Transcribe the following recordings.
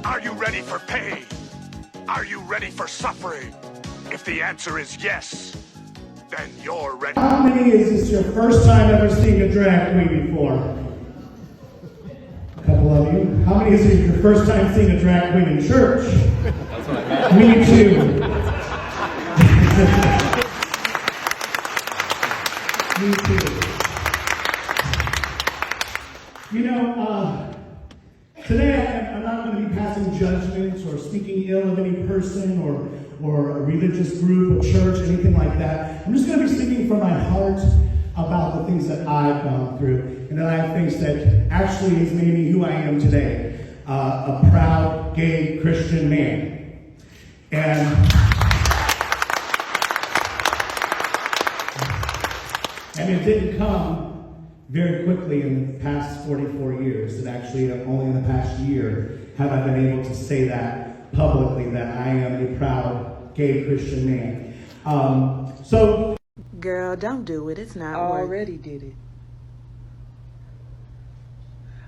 Are you ready for pain? Are you ready for suffering? If the answer is yes, then you're ready. How many is this your first time ever seeing a drag queen before? A couple of you. How many is this your first time seeing a drag queen in church? That's what I meant. Me too. Me too. You know, today I'm not going to be passing judgments or speaking ill of any person or a religious group, a church, anything like that. I'm just going to be speaking from my heart about the things that I've gone through and that I've faced that actually has made me who I am today, a proud gay Christian man. And it didn't come very quickly in the past 44 years. And actually, only in the past year have I been able to say that publicly, that I am a proud gay Christian man. Girl, don't do it. It's not Already did it.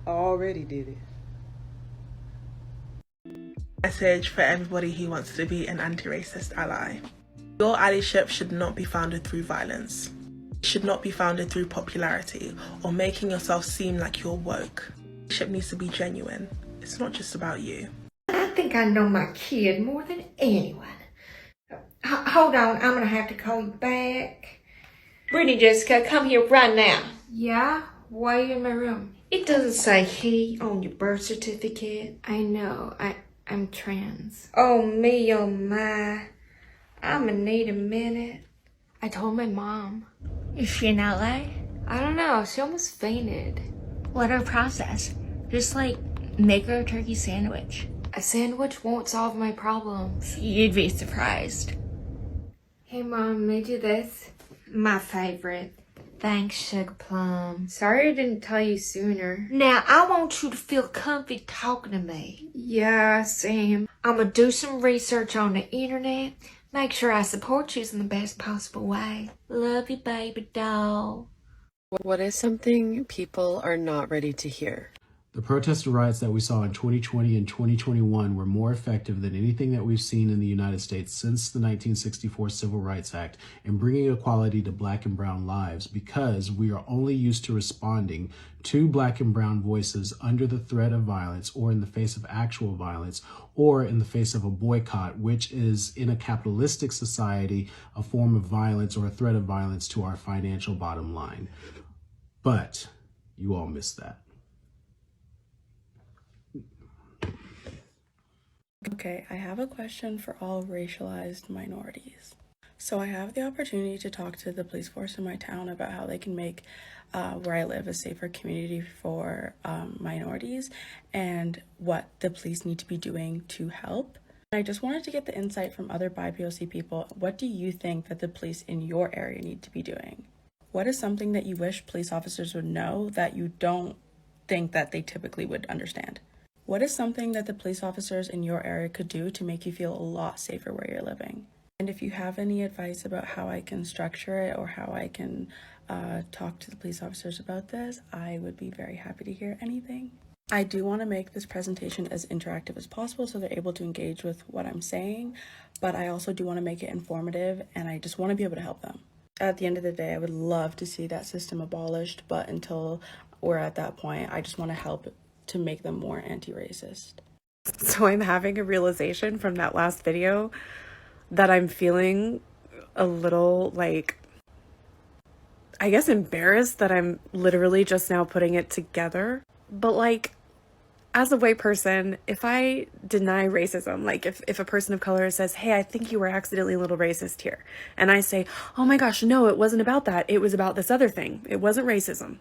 Already did it. Message for everybody who wants to be an anti-racist ally. Your allyship should not be founded through violence. It should not be founded through popularity or making yourself seem like you're woke. Allyship needs to be genuine. It's not just about you. I think I know my kid more than anyone. Hold on, I'm gonna have to call you back. Brittany, Jessica, come here right now. Yeah? Why are you in my room? It doesn't say he on your birth certificate. I know, I'm trans. Oh me, oh my. I'ma need a minute. I told my mom. Is she in LA? I don't know, she almost fainted. Let her process. Just like make her a turkey sandwich. A sandwich won't solve my problems. You'd be surprised. Hey mom, made you this. My favorite. Thanks, Sugar Plum. Sorry I didn't tell you sooner. Now, I want you to feel comfy talking to me. Yeah, same. I'ma do some research on the internet. Make sure I support you in the best possible way. Love you, baby doll. What is something people are not ready to hear? The protest and riots that we saw in 2020 and 2021 were more effective than anything that we've seen in the United States since the 1964 Civil Rights Act in bringing equality to Black and brown lives, because we are only used to responding to Black and brown voices under the threat of violence or in the face of actual violence or in the face of a boycott, which is in a capitalistic society a form of violence or a threat of violence to our financial bottom line. But you all missed that. Okay, I have a question for all racialized minorities. So I have the opportunity to talk to the police force in my town about how they can make where I live a safer community for minorities and what the police need to be doing to help. I just wanted to get the insight from other BIPOC people. What do you think that the police in your area need to be doing? What is something that you wish police officers would know that you don't think that they typically would understand? What is something that the police officers in your area could do to make you feel a lot safer where you're living? And if you have any advice about how I can structure it or how I can talk to the police officers about this, I would be very happy to hear anything. I do want to make this presentation as interactive as possible so they're able to engage with what I'm saying, but I also do want to make it informative and I just want to be able to help them. At the end of the day, I would love to see that system abolished, but until we're at that point, I just want to help to make them more anti-racist. So I'm having a realization from that last video that I'm feeling a little like, I guess, embarrassed that I'm literally just now putting it together. But like, as a white person, if I deny racism, like if a person of color says, hey, I think you were accidentally a little racist here, and I say, oh my gosh, no, it wasn't about that. It was about this other thing. It wasn't racism.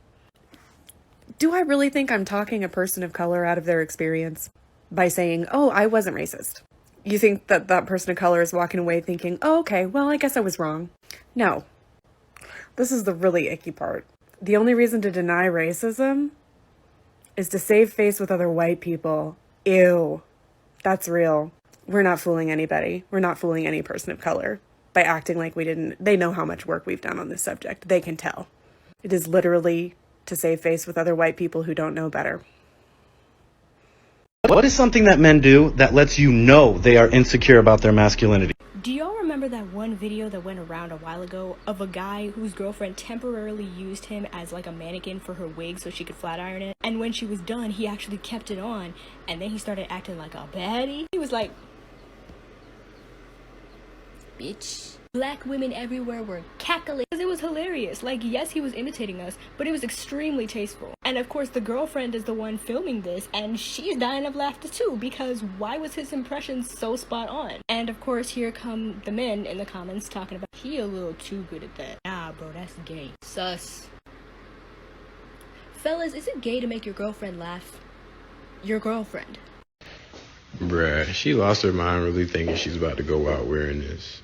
Do I really think I'm talking a person of color out of their experience by saying, oh, I wasn't racist? You think that that person of color is walking away thinking, oh, okay, well, I guess I was wrong. No. This is the really icky part. The only reason to deny racism is to save face with other white people. Ew. That's real. We're not fooling anybody. We're not fooling any person of color by acting like we didn't. They know how much work we've done on this subject. They can tell. It is literally to save face with other white people who don't know better. What is something that men do that lets you know they are insecure about their masculinity? Do y'all remember that one video that went around a while ago of a guy whose girlfriend temporarily used him as like a mannequin for her wig so she could flat iron it? And when she was done, he actually kept it on, and then he started acting like a baddie. He was like, bitch. Black women everywhere were cackling because it was hilarious. Like, yes, he was imitating us, but it was extremely tasteful. And of course, the girlfriend is the one filming this, and she's dying of laughter too, because why was his impression so spot on? And of course, here come the men in the comments talking about, he a little too good at that. Nah, bro, that's gay. Sus. Fellas, is it gay to make your girlfriend laugh? Your girlfriend. Bruh, she lost her mind really thinking she's about to go out wearing this.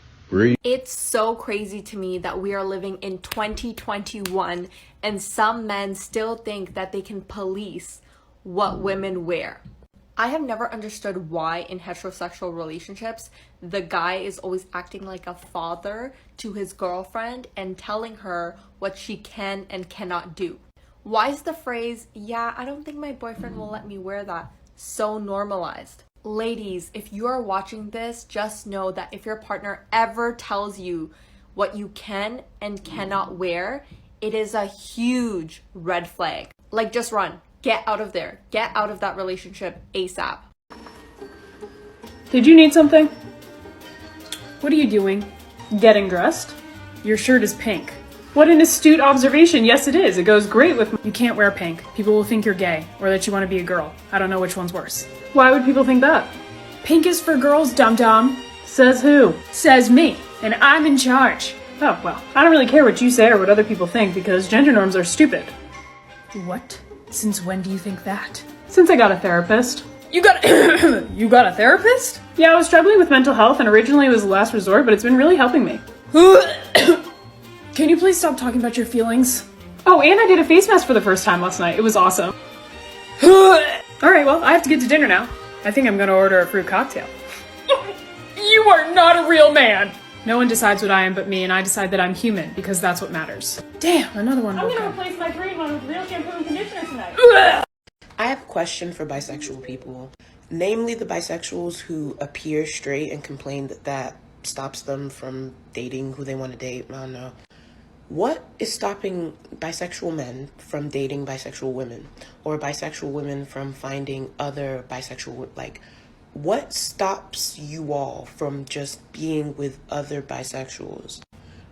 It's so crazy to me that we are living in 2021 and some men still think that they can police what women wear. I have never understood why in heterosexual relationships, the guy is always acting like a father to his girlfriend and telling her what she can and cannot do. Why is the phrase, yeah, I don't think my boyfriend will let me wear that, so normalized? Ladies, if you are watching this, just know that if your partner ever tells you what you can and cannot wear, it is a huge red flag. Like, just run. Get out of there. Get out of that relationship ASAP. Did you need something? What are you doing? Getting dressed? Your shirt is pink. What an astute observation. Yes, it is. It goes great with... You can't wear pink. People will think you're gay or that you want to be a girl. I don't know which one's worse. Why would people think that? Pink is for girls, dum-dum. Says who? Says me. And I'm in charge. Oh, well, I don't really care what you say or what other people think because gender norms are stupid. What? Since when do you think that? Since I got a therapist. You got You got a therapist? Yeah, I was struggling with mental health and originally it was the last resort, but it's been really helping me. Can you please stop talking about your feelings? Oh, and I did a face mask for the first time last night. It was awesome. Alright, well, I have to get to dinner now. I think I'm gonna order a fruit cocktail. You are not a real man! No one decides what I am but me, and I decide that I'm human, because that's what matters. Damn, another one. I'm gonna replace my green one with real shampoo and conditioner tonight. I have a question for bisexual people. Namely the bisexuals who appear straight and complain that that stops them from dating who they want to date. I don't know. What is stopping bisexual men from dating bisexual women? Or bisexual women from finding other bisexual, like, what stops you all from just being with other bisexuals?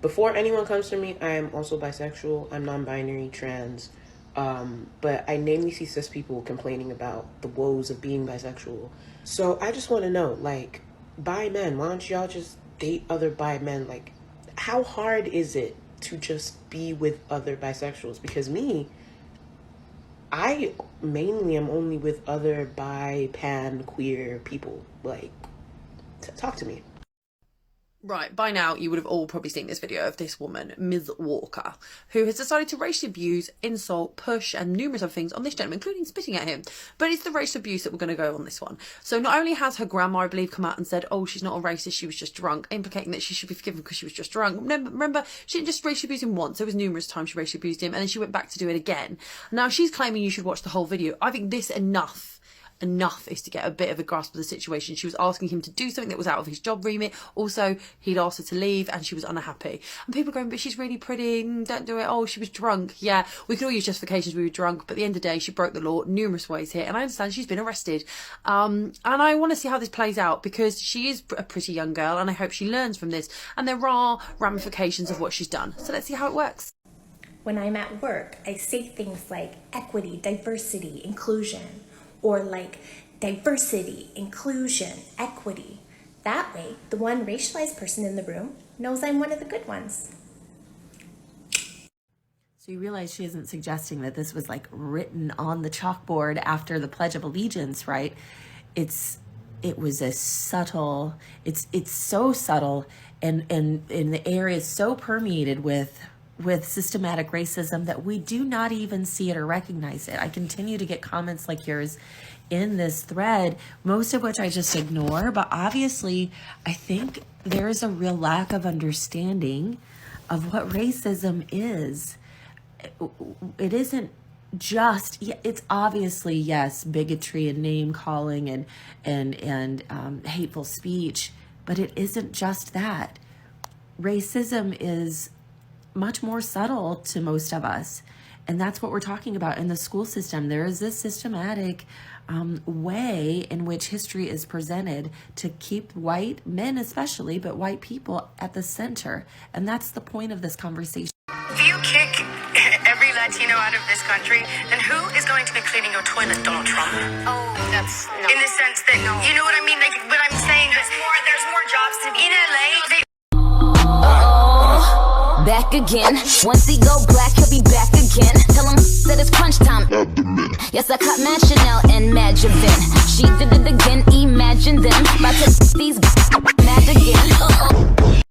Before anyone comes to me, I am also bisexual. I'm non-binary, trans. But I namely see cis people complaining about the woes of being bisexual. So I just want to know, like, bi men, why don't y'all just date other bi men? Like, how hard is it to just be with other bisexuals? Because me, I mainly am only with other bi, pan, queer people. Like, talk to me. Right, by now you would have all probably seen this video of this woman, Ms. Walker, who has decided to racially abuse, insult, push and numerous other things on this gentleman, including spitting at him. But it's the racial abuse that we're going to go on this one. So not only has her grandma, I believe, come out and said, oh, she's not a racist, she was just drunk, implicating that she should be forgiven because she was just drunk. Remember, she didn't just racially abuse him once, there was numerous times she racially abused him, and then she went back to do it again. Now she's claiming you should watch the whole video. I think this enough is to get a bit of a grasp of the situation. She was asking him to do something that was out of his job remit. Also, he'd asked her to leave and she was unhappy. And people are going, but she's really pretty, don't do it. Oh, she was drunk. Yeah, we can all use justifications, we were drunk, but at the end of the day, she broke the law numerous ways here. And I understand she's been arrested. And I want to see how this plays out because she is a pretty young girl and I hope she learns from this. And there are ramifications of what she's done. So let's see how it works. When I'm at work, I say things like equity, diversity, inclusion. Or like diversity, inclusion, equity. That way, the one racialized person in the room knows I'm one of the good ones. So you realize she isn't suggesting that this was like written on the chalkboard after the Pledge of Allegiance, right? It was a subtle, it's so subtle and the air is so permeated with systematic racism that we do not even see it or recognize it. I continue to get comments like yours in this thread, most of which I just ignore, but obviously I think there is a real lack of understanding of what racism is. It isn't just, it's obviously, yes, bigotry and name calling and hateful speech, but it isn't just that. Racism is much more subtle to most of us. And that's what we're talking about in the school system. There is this systematic way in which history is presented to keep white men especially, but white people at the center. And that's the point of this conversation. If you kick every Latino out of this country, then who is going to be cleaning your toilet, Donald Trump? Oh, that's no. In the sense that, you know what I mean? Like, but I'm saying there's more jobs to be in LA. Back again. Once he go black, he'll be back again. Tell him that it's crunch time. Yes, I caught Mad Chanel and Mad Javin. She did it again. Imagine them about to these mad again.